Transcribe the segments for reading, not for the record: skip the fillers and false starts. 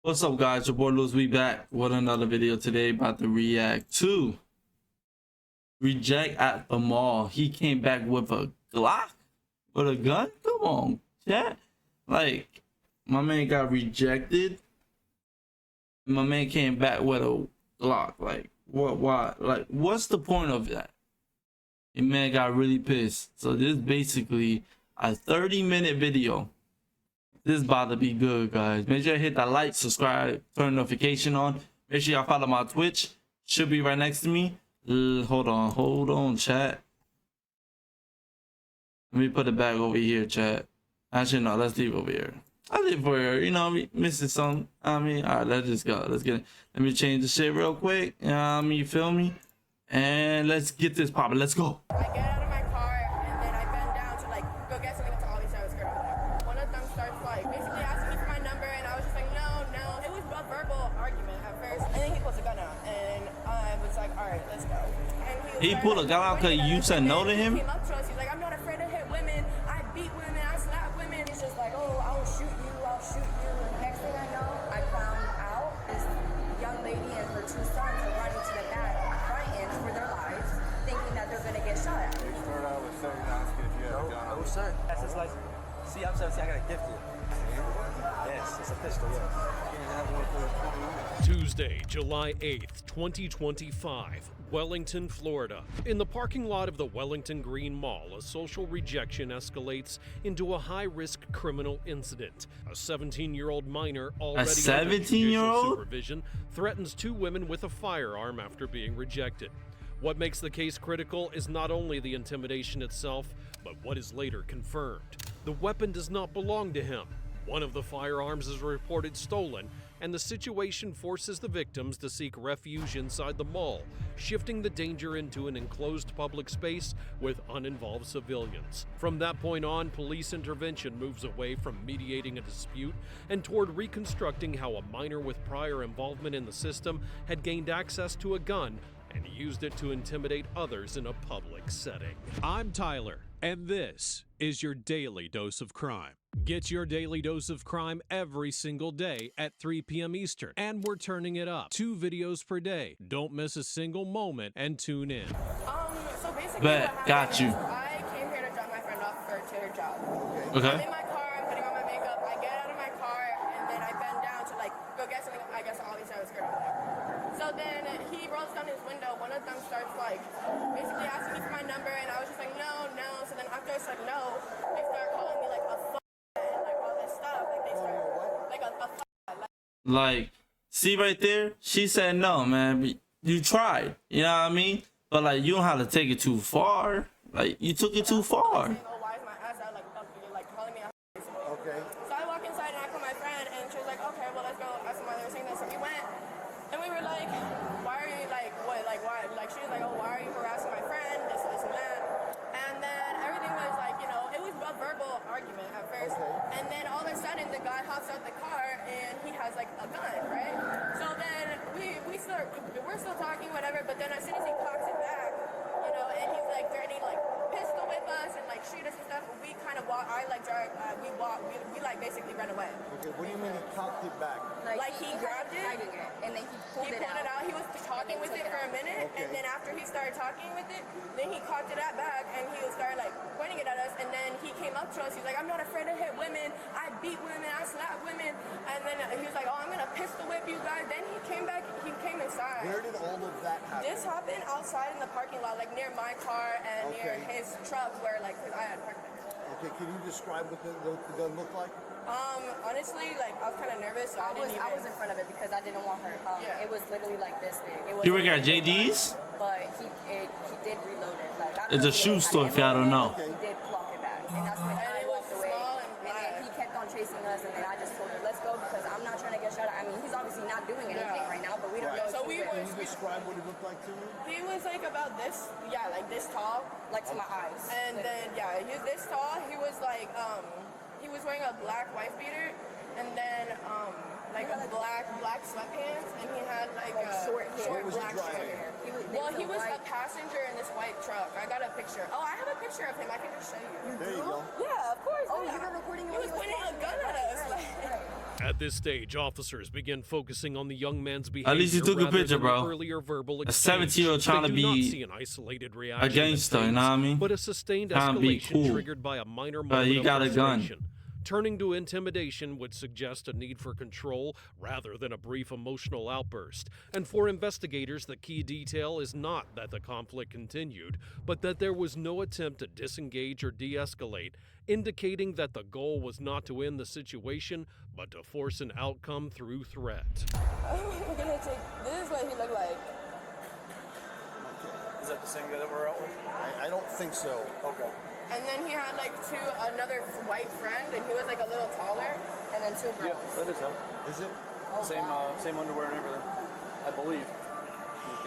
What's up, guys? Your boy Luz, we back with another video today. About to react to Reject at the Mall. He came back with a Glock? With a gun? Come on, chat. Like, my man got rejected. My man came back with a Glock. Like, what? Why? Like, what's the point of that? The man got really pissed. So this is basically a 30-minute video. This is about to be good, guys. Make sure you hit that like, subscribe, turn notification on. Make sure y'all follow my Twitch. Should be right next to me. Hold on, chat. Let me put it back over here, chat. Actually, no, let's leave it over here. I leave it over here. You know, we missing something. I mean, all right, let's just go. Let's get it. Let me change the shit real quick. You know what I mean? You feel me? And let's get this popping. Let's go. I get out of my car and then I bend down to like go get something to Ollie's house. One of them starts like basically asking me for my number, and I was just like, no. It was a verbal argument at first, and then he pulls a gun out, and I was like, all right, let's go. And he pulled a gun out because you said no to him? He came up to us. He's like, I'm not afraid to hit women. I beat women. I slap women. He's just like, oh, I'll shoot you. I'll shoot you. Next thing I know, I found out this young lady and her two sons are running to the back, fighting for their lives, thinking that they're gonna get shot at. You start out with saying, asking if you have a gun. No, sir. That's his license. See, I'm 17. I got a gift here. Yes, it's a pistol, yes. Tuesday, July 8th, 2025, Wellington, Florida. In the parking lot of the Wellington Green Mall, a social rejection escalates into a high-risk criminal incident. A 17-year-old minor already under judicial supervision threatens two women with a firearm after being rejected. What makes the case critical is not only the intimidation itself, but what is later confirmed. The weapon does not belong to him. One of the firearms is reported stolen, and the situation forces the victims to seek refuge inside the mall, shifting the danger into an enclosed public space with uninvolved civilians. From that point on, police intervention moves away from mediating a dispute and toward reconstructing how a minor with prior involvement in the system had gained access to a gun and used it to intimidate others in a public setting. I'm Tyler, and this is your Daily Dose of Crime. Get your daily dose of crime every single day at 3 p.m. Eastern, and we're turning it up. 2 videos per day. Don't miss a single moment and tune in. So basically got you. I came here to drop my friend off to her job. Okay. I'm in my car, I'm putting on my makeup, I get out of my car, and then I bend down to like go get something, I guess Ollie's house. So then he rolls down his window, one of them starts like basically asking me for my number, and I was just like, no. So then after I said no, they start calling me like a and like all this stuff. Like they start like a like, see right there? She said no, man. You tried, you know what I mean? But like, you don't have to take it too far. Like, you took it too far. Saying, oh, why is my ass out? Like calling me a okay. So I walk inside and I call my friend, and she was like, okay, well let's go. That's why they were saying this. So we went, and we were like, why are you like what? Like why? Like she was like, oh, why are you harassing my friend? This and that. And then everything was like, you know, it was a verbal argument at first. Okay. And then all of a sudden the guy hops out the car and he has like a gun, right? So then we're still talking, whatever, but then as soon as he cocks it back, you know, and he's like threatening like pistol whip us and like shoot us and stuff, we kind of walk, we like basically ran away. Okay, what do you mean he cocked it back? Like he grabbed it, and then he pulled it out. He was talking with it for a minute, and then after he started talking with it, then he cocked it back, and he started like pointing it at us, and then he came up to us. He's like, I'm not afraid to hit women. I beat women. I slap women. And then he was like, oh, I'm gonna pistol whip you guys. Then he came back. He came inside. Where did all of that happen? This happened outside in the parking lot, like near my car and near his truck, where like, cause I had parked it. Okay, can you describe what the gun looked like? Honestly, like I was kind of nervous. So I was in front of it because I didn't want her. It was literally like this big. It was. You work at JD's? But he did reload it. Like, it's a shoe store if y'all don't know. He did block it back, and that's when I walked away. And then he kept on chasing us, and then I just told her, let's go, because I'm not trying to get shot at. I mean, he's obviously not doing anything right now, but we don't know. So can you describe what he looked like to me? He was like about this, like this tall, like to my eyes. And then he was this tall. He was like he was wearing a black wife beater, and then like a black sweatpants, and he had like a short black hair. Well, he was a passenger in this white truck. I got a picture. Oh, I have a picture of him. I can just show you. There you go. Yeah, of course. Oh, you were recording him. He was pointing a gun at us. At this stage, officers begin focusing on the young man's behavior. At least he took a rather picture, than the bro. earlier verbal A exchange. 17-year-old trying They to do not be see an isolated reaction a gangster, you know what I mean? but a sustained Trying to be escalation cool. triggered by a minor But moment he of got a gun. frustration. Turning to intimidation would suggest a need for control rather than a brief emotional outburst. And for investigators, the key detail is not that the conflict continued, but that there was no attempt to disengage or de-escalate, indicating that the goal was not to end the situation, but to force an outcome through threat. I'm gonna take. This is what he looked like. Is that the same guy that we're out with? I don't think so. Okay. And then he had like another white friend, and he was like a little taller, and then two Yeah, girls. that is him. Is it? Same underwear and everything, I believe.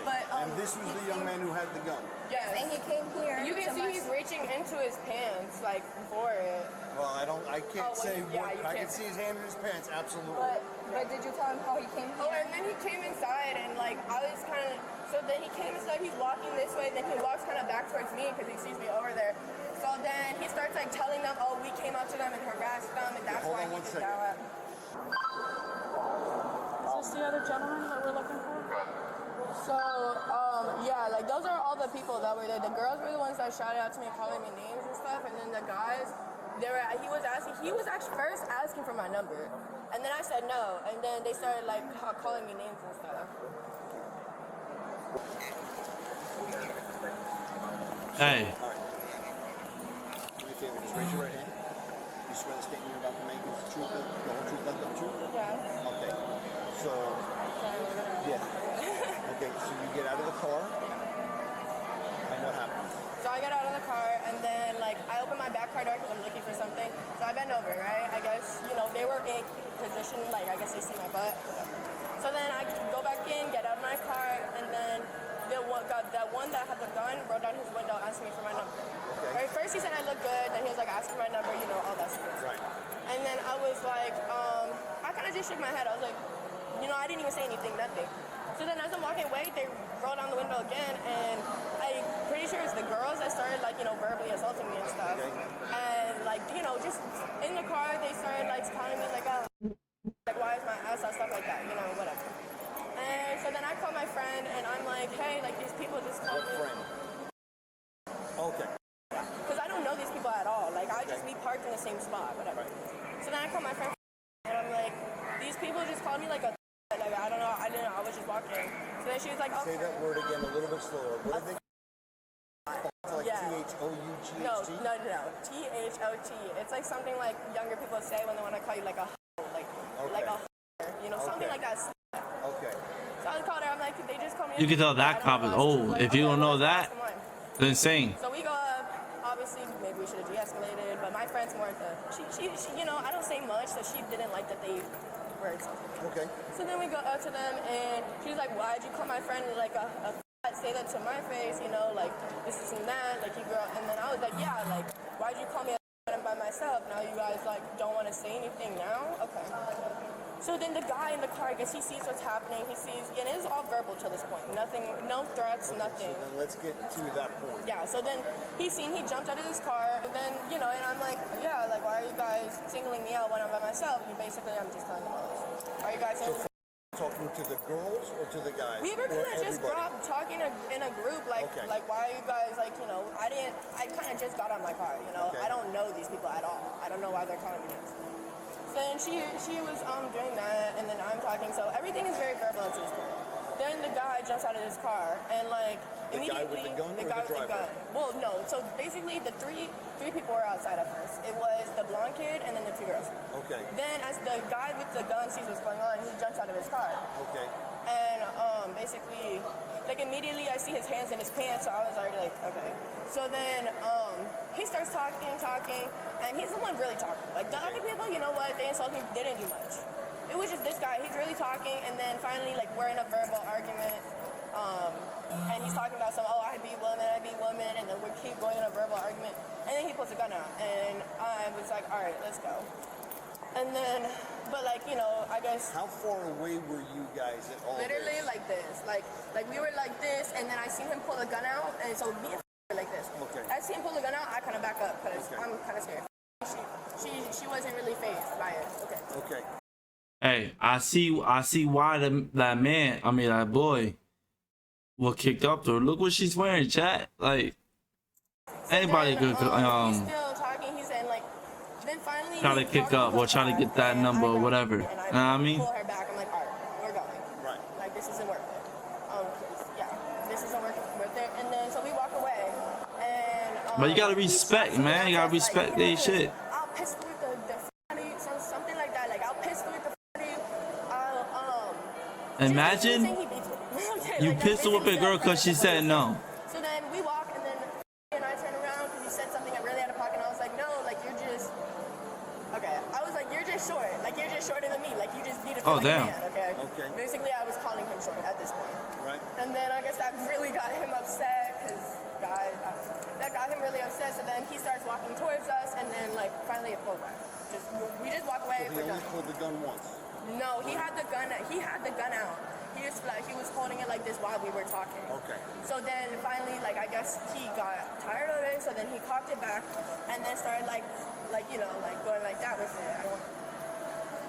But And this was the young man who had the gun. yes, And he came here. you can see he's reaching into his pants like for it. Well, I can't well, say yeah, what. you I can can't. see his hand in his pants. Absolutely. But did you tell him how he came Oh, here? and then he came inside, and like I was kind of. So then he came inside. He's walking this way. Then he walks kind of back towards me because he sees me over there. So then he starts like telling them, "Oh, we came up to them and harassed them, and that's Hold why on he one did second. that." Is this the other gentleman that we're looking for? So, yeah, like those are all the people that were there. The girls were the ones that shouted out to me, calling me names and stuff, and then the guys, he was actually first asking for my number, and then I said no, and then they started like calling me names and stuff. Hey, Do me a favor, just raise your right hand. You swear the statement you're about to make is the truth, the whole truth, nothing but the truth? Yeah. Okay. So, yeah. Okay, so you get out of the car, and what happens? So I got out of the car, and then like I opened my back car door because I'm looking for something. So I bent over, right? I guess they were in position, like I guess they see my butt. So then I go back in, get out of my car, and then that one that had the gun rolled down his window, asking me for my number. Okay. Right, first he said I look good, then he was like asking my number, all that stuff. Right. And then I was like, I kind of just shook my head. I was like, I didn't even say anything, nothing. So then as I'm walking away, they rolled down the window again, and I'm pretty sure it's the girls that started like, verbally assaulting me and stuff. Okay. And like, just in the car, they started like calling me like, like why is my ass out, stuff like that, whatever. And so then I call my friend, and I'm like, hey, like these people just called What me. friend? Okay. Because I don't know these people at all. Like, I just be parked in the same spot, whatever. So then I call my friend, and I'm like, these people just called me like a, like, I don't know, I didn't know, I was just walking. So then she was like, Say okay. that word again a little bit slower. What did they like Yeah. T-H-O-U-G-H-T? No, T-H-O-T. It's like something like younger people say when they want to call you like a like a something like that. Okay. So I called her, I'm like, they just called me. you can tell I that don't cop know is why. She's old. like, If you okay, don't know well, that, come on. it's insane. So we go up. Obviously, maybe we should have de-escalated, but my friend's more she I don't say much, so she didn't like that they were insulting me. Okay. So then we go up to them, and she's like, why'd you call my friend like a say that to my face, like this and that, like you girl. And then I was like, yeah, like why'd you call me a by myself? Now you guys like don't want to say anything now? Okay. So then the guy in the car, I guess he sees what's happening. He sees, and it's all verbal to this point. Nothing, no threats, nothing. So then let's get to that point. Yeah, so then he jumped out of his car, and then, and I'm like, yeah, like, why are you guys singling me out when I'm by myself? And basically, I'm just telling them all this. Are you guys singling me out? Talking to the girls or to the guys? We were Or kind of just everybody? talking in a group, like, Okay. like, why are you guys, like, I kind of just got out of my car, Okay. I don't know these people at all. I don't know why they're calling me this. So then she was doing that, and then I'm talking, so everything is very verbal up to this point. Then the guy jumps out of his car, and like The guy with immediately the gun or guy the with the driver? gun. Well, no. So basically, the three people were outside at first. It was the blonde kid and then the two girls. Okay. Then as the guy with the gun sees what's going on, he jumps out of his car. Okay. And basically, like immediately I see his hands in his pants, so I was already like, okay. So then he starts talking, and he's the one really talking. Like the other people, you know what, they insulted me, they didn't do much. It was just this guy, he's really talking, and then finally, like, we're in a verbal argument, and he's talking about I beat women, and then we keep going in a verbal argument, and then he pulls a gun out, and I was like, all right, let's go. And then, but like, I guess How far away were you guys at all? literally like this, like we were like this, and then I seen him pull a gun out, and so me and were like this. Okay. I see him pull a gun out, I kind of back up because Okay. I'm kind of scared. She wasn't really fazed by it. Okay. Okay. Hey, I see why that man, I mean that boy, was kicked up to her. Look what she's wearing, chat. Like anybody Then, could he's still talking. He's saying like, then finally try to he kick talks up to or the try to car, get that and number I or grab whatever. her, and I Know what I mean? pull her back. I'm like, all right, we're going. Right. Like this isn't worth it. 'Cause, yeah, this isn't worth it. And then so we walk away, and But you gotta he respect, stops me man. and You gotta says, like, respect yeah, their 'cause shit. I'll pistol with the funny, something like that. Like I'll pistol with the funny. I'll Imagine saying he beats me. you Like, that's pistol whip a basically girl the because she premise of what said he no. So then we walk, and then and I turn around because he said something I really out of pocket, and I was like, no, like you're just. Okay, I was like, you're just short. Like, you're just shorter than me. Like, you just need to feel Oh, like damn. a man, okay? Okay. Basically, I was calling him short at this point. Right. And then I guess that really got him upset, because that got him really upset. So then he starts walking towards us, and then, like, finally it pulled back. We just walk away. So he only pulled the gun once. No, he had the gun out. He was holding it like this while we were talking. Okay. So then finally, like, I guess he got tired of it, so then he cocked it back and then started like you know, like going like that with it.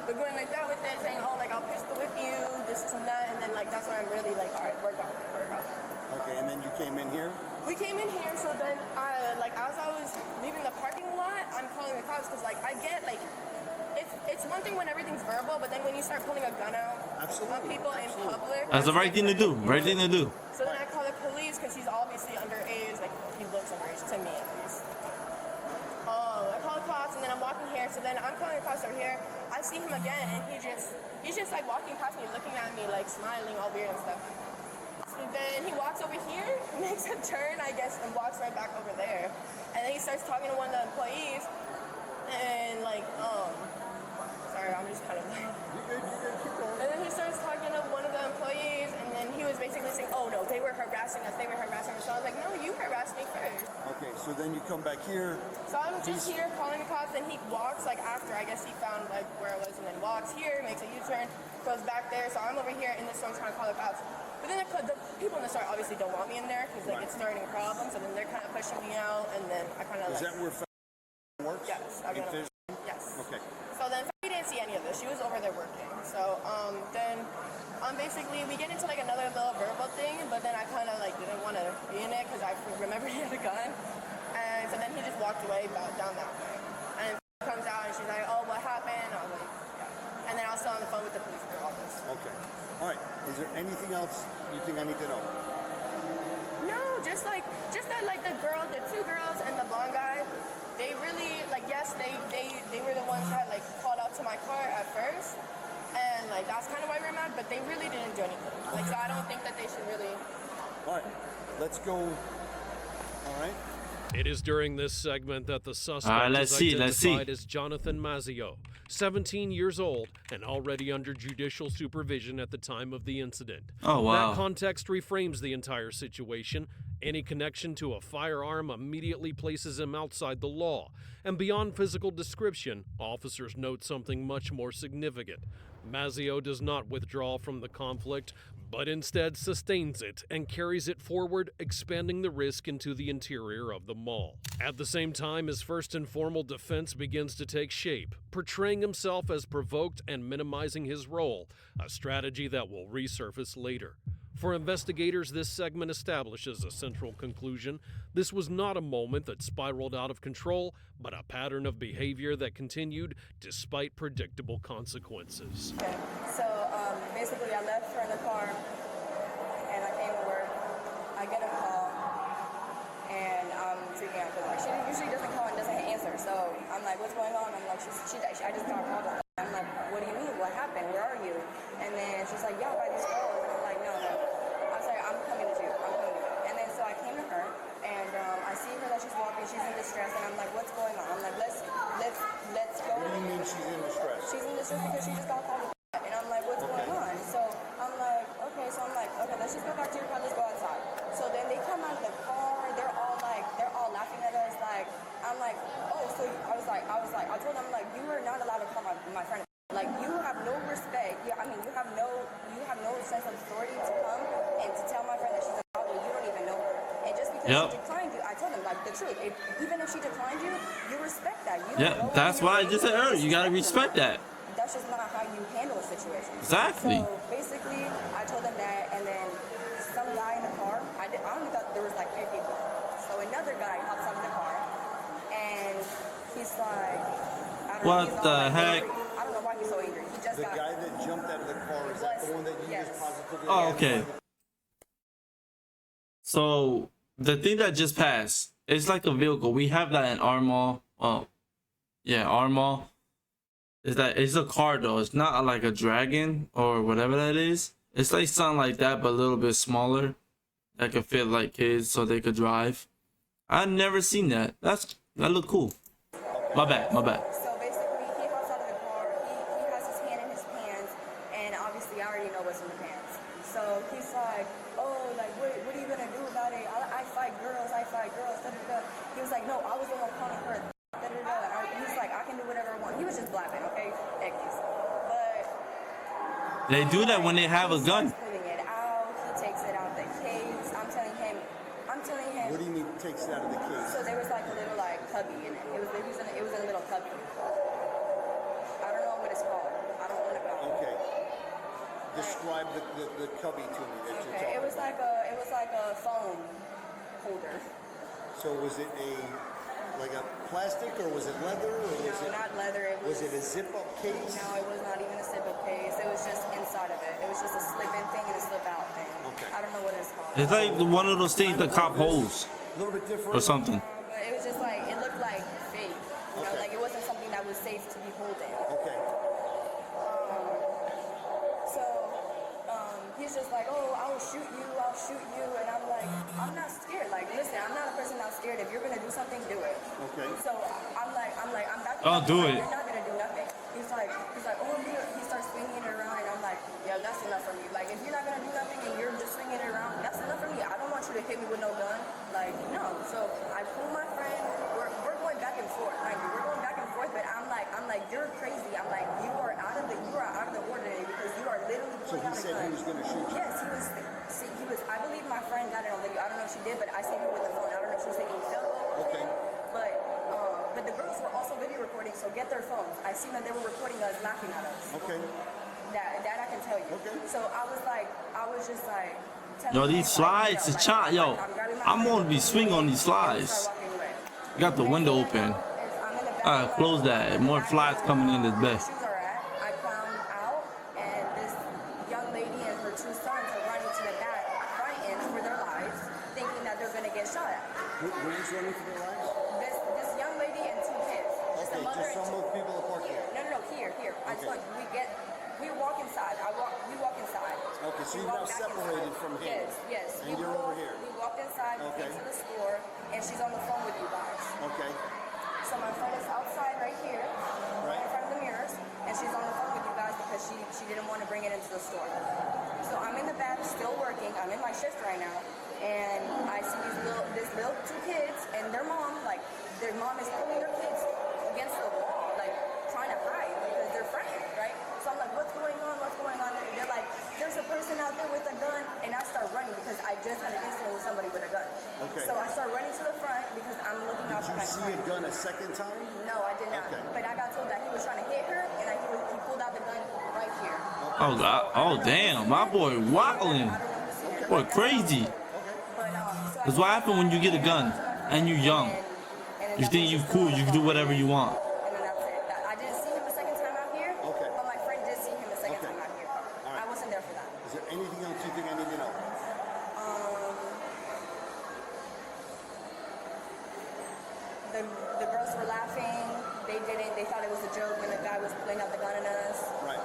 But going like that with it, saying, oh, like I'll pistol whip you, this and that, and then like that's when I'm really like, all right, we're going. Okay, and then you came in here? We came in here, so then like as I was leaving the parking lot, I'm calling the cops because like I get like it's one thing when everything's verbal, but then when you start pulling a gun out on people in public, That's the right thing to do. Right thing to do. So then I call the police because he's obviously underage, like he looks underage to me at least. I call the cops and then I'm walking here, so then I'm calling the cops over here. I see him again and he's just like walking past me, looking at me, like smiling all weird and stuff. So then he walks over here, makes a turn, I guess, and walks right back over there. And then he starts talking to one of the employees and like, sorry, I'm just kind of like. And then he starts talking to one of the employees, and then he was basically saying, oh no, they were harassing us. So I was like, no, you harassed me first. Okay, so then you come back here. So I'm just here calling the cops, and he walks like after, I guess he found like where I was, and then walks here, makes a U-turn, goes back there. So I'm over here in the store trying to call the cops. But then the people in the store obviously don't want me in there because like it's starting a problem. So then they're kind of pushing me out, and then I kind of like. Is that where works? Yes. Yes. Okay. So then we didn't see any of this. She was over there working. So then basically we get into like another little verbal thing, but then I kind of like didn't want to be in it because I remembered he had a gun. And so then he just walked away down that way. And comes out and she's like, oh, what happened? I was like, yeah. And then I was still on the phone with the police for all this. Okay. All right. Is there anything else you think I need to know? No, just that like the two girls and the blonde guy, they really, like, yes, they were the ones that, like, called out to my car at first, and, like, that's kind of why we're mad, but they really didn't do anything. Like, so I don't think that they should really... All right, let's go. All right. It is during this segment that the suspect let's is see. identified as Jonathan Mazzio, 17 years old and already under judicial supervision at the time of the incident. Oh, wow. That context reframes the entire situation. Any connection to a firearm immediately places him outside the law. And beyond physical description, officers note something much more significant. Mazzio does not withdraw from the conflict, but instead sustains it and carries it forward, expanding the risk into the interior of the mall. At the same time, his first informal defense begins to take shape, portraying himself as provoked and minimizing his role, a strategy that will resurface later. For investigators, this segment establishes a central conclusion. This was not a moment that spiraled out of control, but a pattern of behavior that continued despite predictable consequences. Okay. So basically I left her in the car and I came to work. I get a call and I'm freaking out because like, she usually doesn't call and doesn't answer. So I'm like, what's going on? I'm like, I just got called. I'm like, what do you mean? What happened? Where are you? And then she's like, yeah, by these girls. And I'm like, no. I was like, I'm coming to you. And then so I came to her and I see her that she's walking. She's in distress. And I'm like, what's going on? I'm like, let's go. What do you mean she's in distress? She's in distress because she just got called. And I'm like, what's going on? So I'm like, okay, let's just go back to your car, let's go outside. So then they come out of the car, they're all laughing at us, like, I'm like, oh, so I told them, like, you are not allowed to call my friend. Like, you have no respect, you have no sense of authority to come and to tell my friend that she's a problem, you don't even know her. And just because she declined you, I told them, like, the truth, even if she declined you, you respect that. You don't know That's why I just said earlier, you gotta respect that. That's that's just not how you handle a situation. Exactly. So basically, I told them that, and then some guy in the car, I only thought there was like 3 people. So another guy hops out of the car, and he's like, I don't know, What he's all, the like, heck? angry. I don't know why he's so angry. He just The got. guy that jumped out of the car, is that the one that you Yes. just positively Oh, okay. identified? So the thing that just passed, it's like a vehicle. We have that in our mall. Oh, yeah, our mall. Is that it's a car though? It's not like a dragon or whatever that is. It's like something like that, but a little bit smaller. That could fit like kids, so they could drive. I've never seen that. That look cool. My bad. So basically, he hops out of the car. He has his hand in his pants, and obviously, I already know what's in the pants. So he's like, "Oh, like, what are you gonna do about it? I fight girls. Da, da, da." He was like, "No, I was the one calling her." Da, da, da. He's like, "I can do whatever I want." He was just blabbing, okay? Eggies. But They do that when they have a gun. he starts pulling it out. He takes it out the case. I'm telling him. What do you mean takes it out of the case? So there was like a little like cubby in it. It was in a little cubby. I don't know what it's called. I don't want to go. Okay. Describe the cubby to me that you're talking It was like a phone holder. So was it like a plastic, or was it leather, or was No, it not leather. was it a zip-up case? No, it was not even a zip-up case. It was just inside of it. It was just a slip-in thing and a slip-out thing. Okay. I don't know what it's called. It's like one of those things the cop holds A little bit different. or something. But it was just like it looked like fake. You know, Okay. like it wasn't something that was safe to be holding. Okay. So he's just like, "Oh, I'll shoot you," and I'm like, "I'm not scared. Like, listen, I'm not a person that's scared. If you're gonna do something, do it." Okay. So I'm back. Oh, do it. You're not gonna do nothing. He's like, "Oh, he starts swinging it around," and I'm like, "Yeah, that's enough for me. Like, if you're not gonna do nothing and you're just swinging it around, that's enough for me. I don't want you to hit me with no gun. Like, no." So I pull my friend. We're going back and forth. Like, we're going back and forth, but I'm like, "You're crazy." I'm like, "You are out of the ordinary because you are literally So pulling he out a said gun." he was going to shoot you? Yes, he was. See, he was. I believe my friend got it on video. I don't know if she did, but I saved it with the phone. I don't know if she was taking film. Okay. But the girls were also video recording, so get their phones. I seen that they were recording us laughing at us. Okay. That I can tell you. Okay. So I was just like. Yo, these slides is chop. Yo, I'm gonna be swinging on these slides. Got the window open. Close that. More flies coming in is best. I found out, and this young lady and her 2 sons are running to the back, frightened for their lives, thinking that they're gonna get shot at. Who's running for their lives? This young lady and 2 kids. Just a Okay, mother just and some of the people in the parking lot. No, here. I Okay. told you, we walk inside. We walk inside. Okay, so We you're walk now back separated inside. from him. Yes. And you're over here. We walked inside, we Okay. came to the store, and she's on the phone with you guys. Okay. So my friend is outside right here, right in front of the mirrors, and she's on the phone with you guys because she didn't want to bring it into the store. So I'm in the back still working. I'm in my shift right now, and I see these little 2 kids and their mom is pulling their kids against the wall, like trying to hide because they're frightened, right? So I'm like, what's going on? And they're like, there's a person out there with a gun, and I start running because I just had an incident with somebody with a gun. Okay. So I start running to the front because I'm looking out for Did my you see friend. a gun a second time? No, I did not. Okay. But I got told that he was trying to hit her, and he pulled out the gun right here. Oh God. Oh damn. My boy wilding. Boy crazy. So That's what happens when you get a gun and you're young. You think you cool. You can do whatever you want. And then that's it. I didn't see him the second time out here, Okay. but my friend did see him the second Okay. time out here. right. I wasn't there for that. Is there anything else you think I need to know? The girls were laughing. They didn't. They thought it was a joke when the guy was pulling out the gun at us. Right.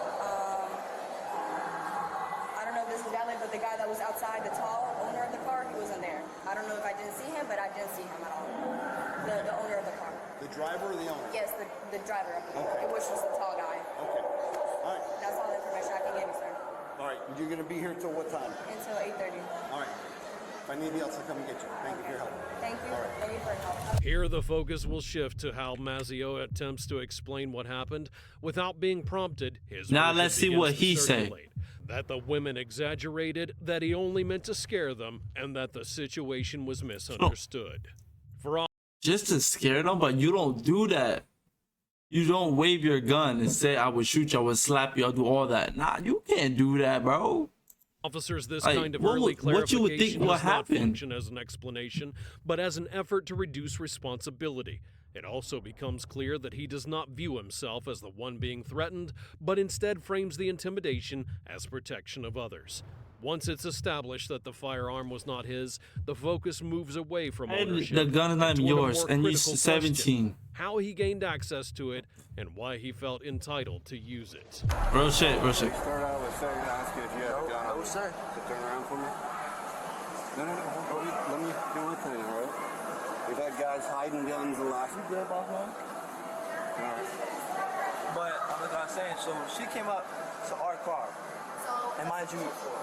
I don't know if this is valid, but the guy that was outside, the tall owner of the car, he wasn't there. I don't know if I didn't see him, but I didn't see him at all. The owner of the car. The driver or the owner? Yes, the driver of the car. Okay. It was just a tall guy. Okay. All right. That's all the information I can give you, sir. All right. You're going to be here till what time? Until 8:30. All right. If I need anything else, I'll come and get you. Thank you for your help. Thank you. All right. Thank you for your help. Here, the focus will shift to how Mazzio attempts to explain what happened without being prompted. His Now version let's see begins what to he say. circulate. That the women exaggerated, that he only meant to scare them, and that the situation was misunderstood. For all Just to scare them, but you don't do that. You don't wave your gun and say, I would shoot you, I would slap you, I'll do all that. Nah, you can't do that, bro. Officers, this Like, kind of what early would- what you would think clarification will does not happen? function as an explanation, but as an effort to reduce responsibility. It also becomes clear that he does not view himself as the one being threatened, but instead frames the intimidation as protection of others. Once it's established that the firearm was not his, the focus moves away from And ownership. the gun is not and even toward a yours, more and you're critical 17. question: how he gained access to it and why he felt entitled to use it. Real shit, real shit. Start out with saying, asking if you have a gun on you. sir. So turn around for me. No. Let me do one thing, all right? We've had guys hiding guns the last. You good, boss man? All right. But like I was saying, so she came up to our car. And mind you,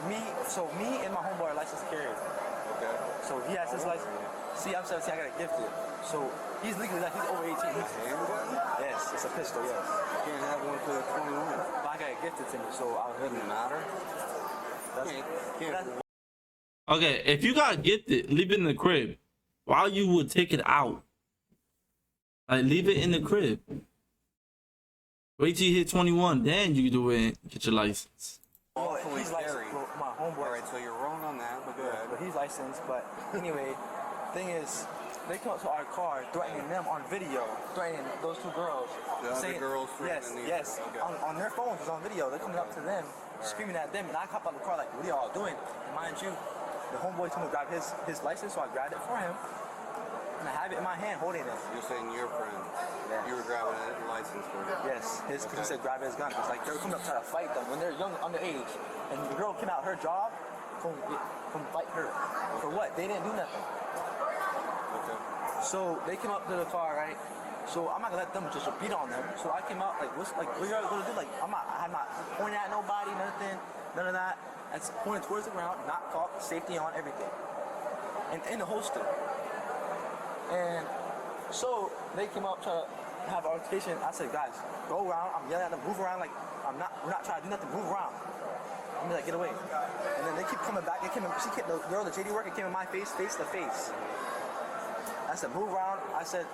me and my homeboy are licensed carriers. Okay. So he has his license. See, I'm 17, I got it gifted. So he's legally, like, he's over 18. Handgun? Yes, it's a pistol, yes. You can't have one till you're 21. But I got it gifted to me, so I was Doesn't matter. that's, Okay, if you got gifted, leave it in the crib. While you would take it out. Like, leave it in the crib. Wait till you hit 21, then you can do it and get your license. Lawfully he's licensed. carry. Well, my homeboy. All right, so you're wrong on that, but go ahead. But he's licensed. But anyway, thing is, they come up to our car threatening them on video, threatening those two girls. The other girls threatening Yes, these- yes. okay. On their phones, it's on video. They're coming up to them, screaming at them, and I hop out the car like, what are y'all doing? And mind you, the homeboy told me to grab his license, so I grabbed it for him. And I have it in my hand, holding it. You're saying your friend. Yeah. You were grabbing a license for him. Yes, because Okay. he said grab his gun. It's like they were coming up trying to fight them when they're young, underage. And the girl came out, her job, come fight her. For what? They didn't do nothing. Okay. So they came up to the car, right? So I'm not gonna let them just beat on them. So I came out like, what are y'all gonna do? Like, I'm not pointing at nobody, nothing, none of that. It's pointing towards the ground, not cocked, safety on, everything. And in the holster. And so they came up trying to have an altercation. I said, guys, go around. I'm yelling at them, move around. Like, we're not trying to do nothing, move around. I'm like, get away. And then they keep coming back. The girl, the JD worker came in my face to face. I said, move around. I said,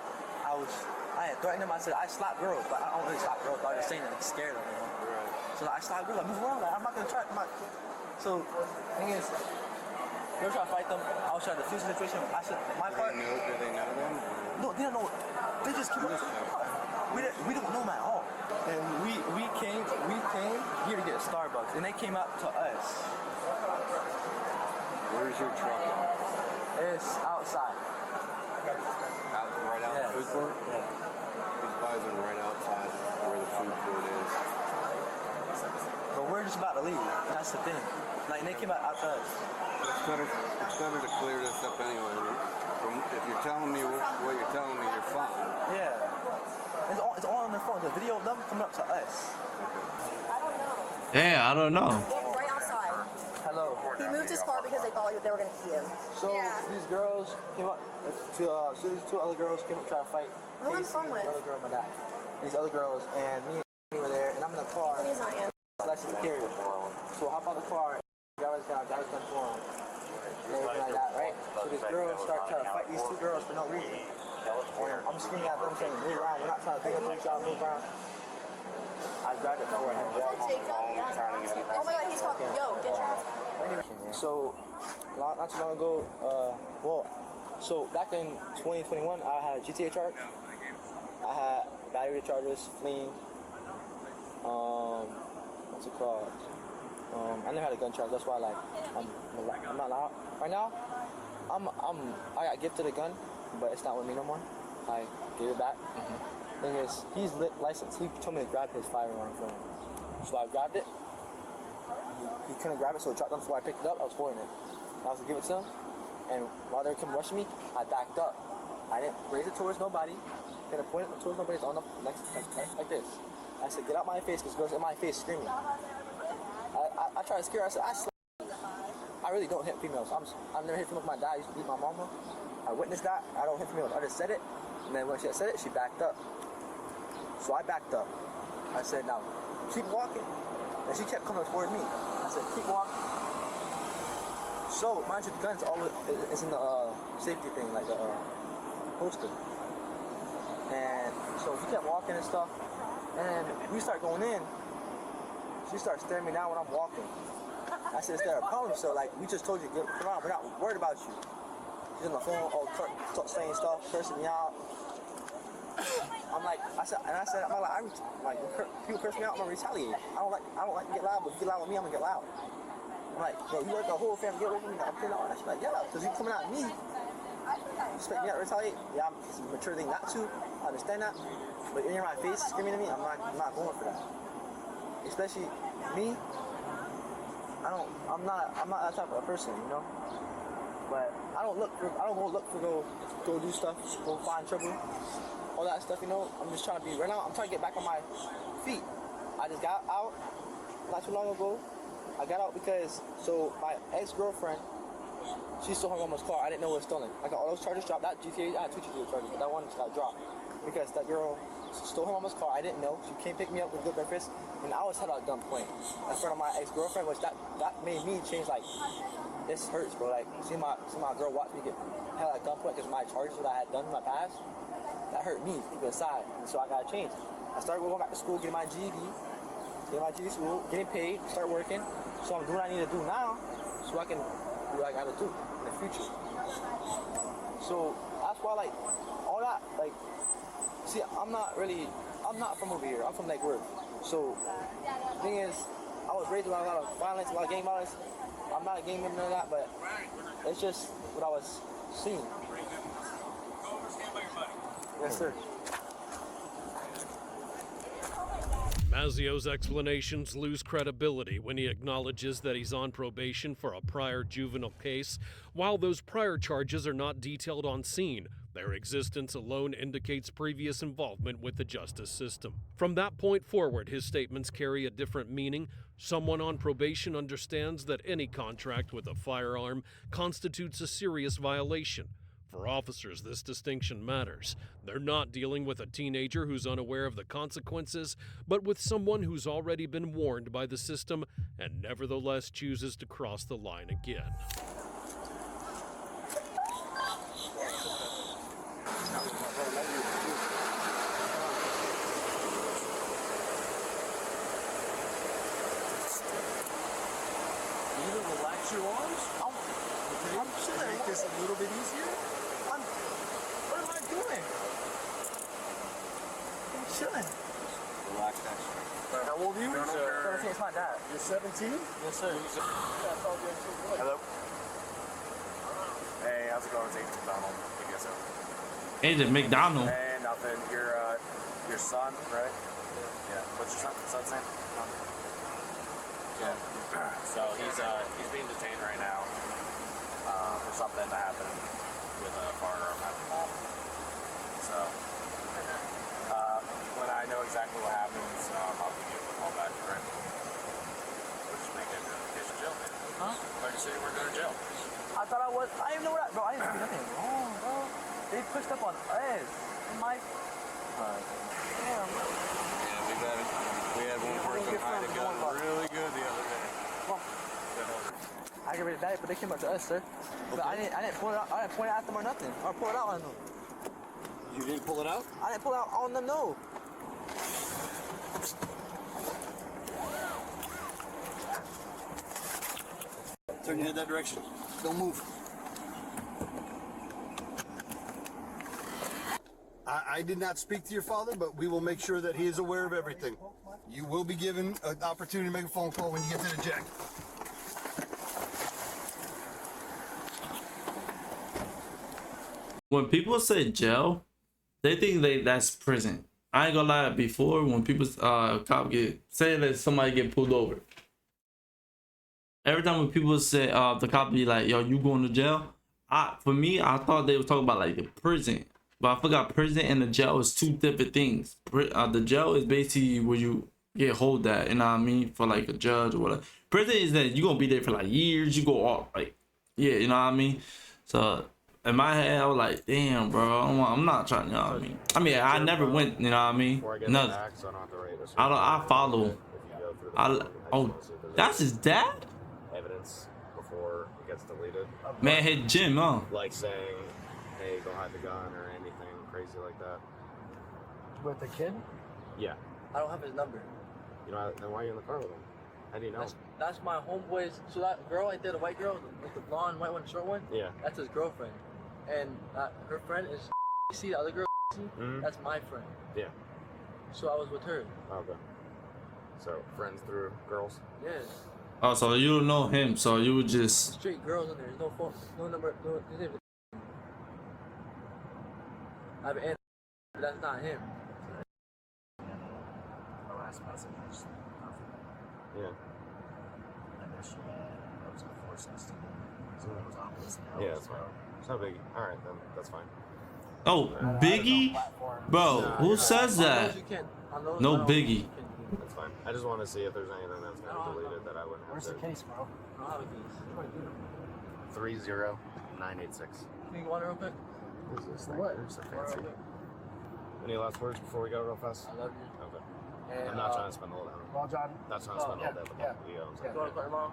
I had threatened them. I said, I slap girls, but I don't really slap girls. I was just saying that I'm scared of them, you know? Right. So I slapped girls, like, move around. Like, I'm not gonna try. So, thing is, they were trying to fight them. I was trying to defuse the situation. I said, my part. Do they know them? No, they don't know. They just keep. We don't know them at all. And we came here to get a Starbucks, and they came out to us. Where's your truck at? It's outside. Right out Yeah. the food court? Yeah. These guys are right outside where the food court is. But we're just about to leave. That's the thing. Like, they came out to us. It's better to clear this up anyway. If you're telling me what you're telling me, you're fine. Yeah. It's all on their phone. The video of them coming up to us. I don't know. Yeah, I don't know. Right outside. Hello. He moved his car because they thought they were going to key him. So these girls came up. So these two other girls came up trying to fight. Who am I from with? The other girl, my dad. These other girls and me were there, and I'm in the car. He's not in. License carrier. So I hop out the car. Driver's gun for him. And everything like that, right? So these girls start trying to fight these two girls for no reason. And I'm screaming at them saying, move around. We're not trying to take up y'all, move around. I grabbed it for him. Oh my god, he's talking. Yo, get your ass. So, not too long ago, so back in 2021, I had a GTA charge. I had battery charges, fleeing. What's it called? I never had a gun charge. That's why, I'm not allowed. Right now, I got gifted a gun, but it's not with me no more. I gave it back. Thing is, he's licensed. He told me to grab his firearm from him. So I grabbed it. He couldn't grab it, so it dropped on the floor. I picked it up. I was holding it. I was gonna give it to him, and while they were coming rushing me, I backed up. I didn't raise it towards nobody. Didn't point it towards nobody. It's on the like this. I said, "Get out my face," because girls in my face screaming. I tried to scare her. I said, I really don't hit females. I've never hit females. My dad used to beat my mama. I witnessed that. I don't hit females. I just said it, and then when she had said it, she backed up. So I backed up. I said, "Now, keep walking." And she kept coming toward me. I said, "Keep walking." So, mind you, the gun's always is in the safety thing, like the holster. And so she kept walking and stuff. And we start going in. She starts staring me down when I'm walking. I said, is there a problem? So like, we just told you, get around. We're not worried about you. She's on the phone, saying stuff, cursing me out. I'm like, I'm like, people curse me out, I'm gonna retaliate. I don't like to get loud, but if you get loud with me, I'm gonna get loud. I'm like, bro, you let the whole family get over me. I'm putting all that shit. Like, yeah, because you coming at me. You expect me not to retaliate? Yeah, it's a mature thing not to. I understand that. But in my face screaming at me, I'm not going for that. Especially me. I'm not that type of person, you know. But I don't go look for go do stuff, go find trouble, all that stuff, you know. I'm just trying to be right now. I'm trying to get back on my feet. I just got out not too long ago. I got out because my ex-girlfriend, she stole her mama's car. I didn't know it was stolen. I got all those charges dropped. That GTA, I had 2 GTA charges, but that one just got dropped because that girl stole her mama's car. I didn't know. She came pick me up with good breakfast, and I was held at gunpoint in front of my ex-girlfriend, which that made me change. Like, this hurts, bro. Like, see my girl watch me get held at gunpoint because my charges that I had done in my past, that hurt me deep inside, and so I gotta change. I started going back to school, getting my GED, school, getting paid, start working. So I'm doing what I need to do now, so I can do what I gotta do in the future. So that's why, like, all that, like, see, I'm not from over here. I'm from Lake Worth. So the thing is, I was raised around a lot of violence, a lot of gang violence. I'm not a gang member, none of that, but it's just what I was seeing. Yes, sir. Mazzio's explanations lose credibility when he acknowledges that he's on probation for a prior juvenile case. While those prior charges are not detailed on scene, their existence alone indicates previous involvement with the justice system. From that point forward, his statements carry a different meaning. Someone on probation understands that any contract with a firearm constitutes a serious violation. For officers, this distinction matters. They're not dealing with a teenager who's unaware of the consequences, but with someone who's already been warned by the system and nevertheless chooses to cross the line again. Relax your arms. I'm chilling. Make this a little bit easier. What am I doing? I'm chilling. Relax that shit. How old are you? 17, it's my dad. You're 17? Yes, sir. Hello. Hey, how's it going? It's Agent McDonald. I guess so. Agent McDonald. Hey, nothing. Your son, right? Yeah. What's your son's name? Yeah. So he's being detained right now for something that happened with a firearm at the mall. So when I know exactly what happens, I'll give you a call back, right? We're just making notification jail, man. Huh? Like you say, we're going to jail. I thought I was. I didn't know that, bro. I didn't do nothing wrong, bro. They pushed up on us. Mike. Damn. Yeah, we had one person hide a gun really good the other day. Well, I aggravated that, but they came up to us, sir. But I didn't pull it out. I didn't point it at them or nothing. Or pull it out on them. You didn't pull it out? I didn't pull it out on them, no. Turn your head that direction. Don't move. I did not speak to your father, but we will make sure that he is aware of everything. You will be given an opportunity to make a phone call when you get to the jack. When people say jail, they think that's prison. I ain't gonna lie, before when people cop say that somebody get pulled over, every time when people say the cop be like, yo, you going to jail, for me I thought they were talking about like the prison, but I forgot prison and the jail is two different things. The jail is basically where you get hold at, you know what I mean, for like a judge or whatever. Prison is that you gonna be there for like years, you go off, like, yeah, you know what I mean. So in my head, I was like, damn, bro, I'm not trying, you know what I mean? I never went, you know what I mean? No, I follow. Oh, that's his dad? Evidence before it gets deleted. Man hit Jim, huh? Like saying, hey, go hide the gun or anything crazy like that. with a kid? Yeah. I don't have his number. You know, then why are you in the car with him? How do you know? That's my homeboy's. So that girl right there, the white girl with the blonde, white one, short one. Yeah. That's his girlfriend, and her friend is. See the other girl? That's my friend. Yeah. So I was with her. Okay. So friends through girls. Yeah. Oh, so you don't know him, so you would just... Straight girls in there. There's no phone, no number, no. His name is. I have an aunt, but that's not him. Last message was Yeah. I know she was before 16. So it was obvious. Yeah, that's fine. It's not biggie. All right, then that's fine. Oh, Biggie? Bro, who says that? No Biggie. That's fine. I just want to see if there's anything that's going to be deleted that I wouldn't have. Where's the case, bro? 30986. Can you want it real quick? What is this thing? What? It's so fancy. Any last words before we go real fast? I love you. Okay. And, I'm not trying to spend all day. Well, John, Not trying to spend all day with yeah. the You want to go tomorrow?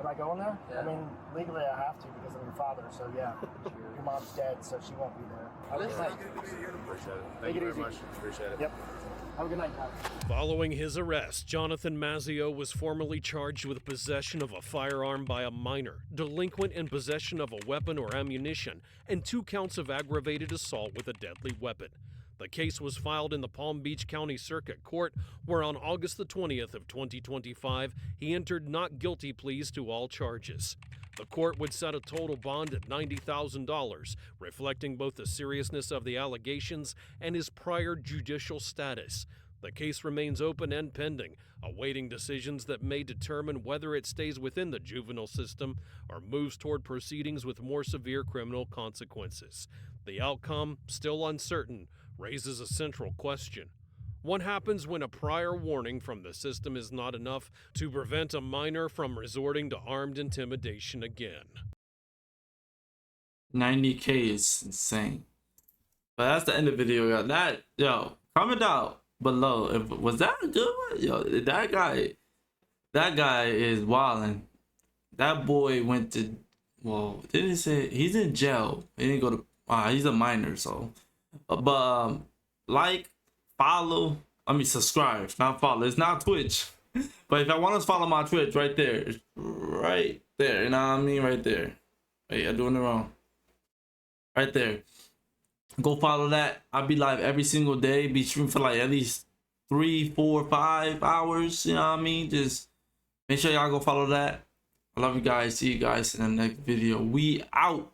am I going there? Yeah. I mean, legally I have to because I'm your father, so yeah. Your mom's dead, so she won't be there. Have a good night. Appreciate it. Take Thank it you very easy. much. Appreciate it. Yep. Have a good night, Pat. Following his arrest, Jonathan Mazzio was formally charged with possession of a firearm by a minor, delinquent in possession of a weapon or ammunition, and 2 counts of aggravated assault with a deadly weapon. The case was filed in the Palm Beach County Circuit Court, where on August the 20th of 2025, he entered not guilty pleas to all charges. The court would set a total bond at $90,000, reflecting both the seriousness of the allegations and his prior judicial status. The case remains open and pending, awaiting decisions that may determine whether it stays within the juvenile system or moves toward proceedings with more severe criminal consequences. The outcome, still uncertain, raises a central question. What happens when a prior warning from the system is not enough to prevent a minor from resorting to armed intimidation again? 90K is insane. But that's the end of the video, yo. That, yo, comment down below. Was that a good one? Yo, that guy is wildin'. That boy went to, well, didn't say, he's in jail. He didn't go to, he's a minor, so. But like, follow, subscribe, not follow. It's not Twitch. But if I want to follow my Twitch, right there. It's right there. You know what I mean? Right there. Wait, I'm doing it wrong. Right there. Go follow that. I'll be live every single day. Be streaming for like at least 3, 4, 5 hours. You know what I mean? Just make sure y'all go follow that. I love you guys. See you guys in the next video. We out.